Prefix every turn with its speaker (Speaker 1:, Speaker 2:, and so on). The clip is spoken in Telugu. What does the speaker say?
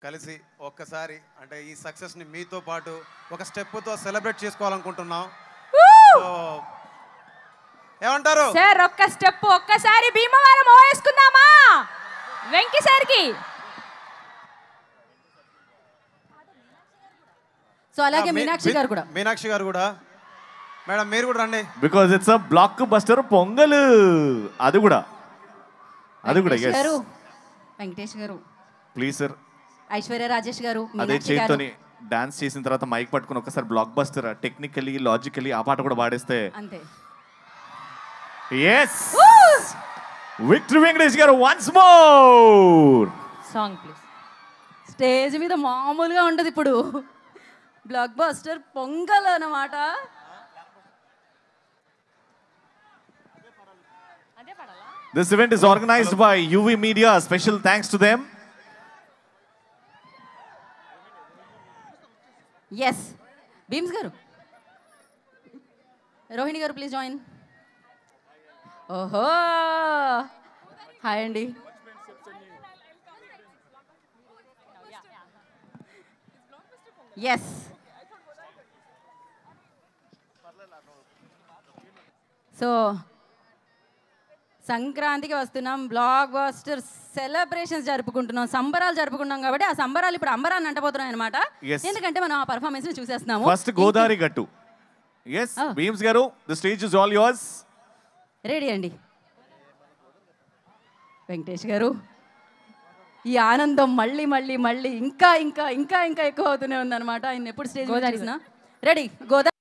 Speaker 1: కలిసి ఒక్కసారి అంటే ఈ సక్సెస్ని మీతో పాటు ఒక స్టెప్తో సెలబ్రేట్ చేసుకోవాలనుకుంటున్నాం. ఏమంటారు
Speaker 2: సార్? ఒక్క స్టెప్ ఒక్కసారి భీమవరం వేసుకుందామా వెంకీ సార్కి?
Speaker 3: సో అలాగే మీనాక్షి గారు కూడా
Speaker 1: మేడం మీరు కూడా రండి.
Speaker 4: Because it's a block buster pongal. అది కూడా
Speaker 3: వెంకటేష్ గారు
Speaker 4: ప్లీజ్ సార్.
Speaker 3: ఐశ్వర్య రాజేష్ గారు
Speaker 4: అదే చేతితోని డాన్స్ చేసిన తర్వాత మైక్ పట్టుకుని ఒకసారి బ్లాక్ బస్టర్ టెక్నికలీ లాజికలీ ఆ పాట కూడా పాడేస్తే
Speaker 3: అంతే.
Speaker 4: yes విక్టరీ వెంకటేష్ గారు once more
Speaker 2: song please.
Speaker 3: Stage మీద మామూలుగా ఉండదు ఇప్పుడు, బ్లాక్ బస్టర్ పొంగల్ అన్నమాట.
Speaker 4: This event is organized by UV Media. Special thanks to them.
Speaker 3: Yes. Beams garu. Rohini garu, please join. Oho. Hi Andy. Yes. So సంక్రాంతికి వస్తున్నాం, బ్లాక్ బస్టర్ సెలబ్రేషన్స్ జరుపుకుంటున్నాం, సంబరాలు జరుపుకుంటున్నాం కాబట్టి ఆ సంబరాలు ఇప్పుడు అంబరాన్ని అంటబోతున్నాయి అనమాట. ఎందుకంటే మనం ఆ పర్ఫార్మెన్స్ ని చూసేస్తున్నాము.
Speaker 4: ఫస్ట్ గోదావరి గట్టు. yes beams garu, the stage is all yours.
Speaker 3: Ready అండి వెంకటేష్ గారు. ఈ ఆనందం మళ్ళీ మళ్ళీ మళ్ళీ ఇంకా ఇంకా ఇంకా ఇంకా ఎక్కువ అవుతూనే ఉందన్నమాట. ఆయన ఎప్పుడు స్టేజ్ మీద చూసినా రెడీ. గోదావరి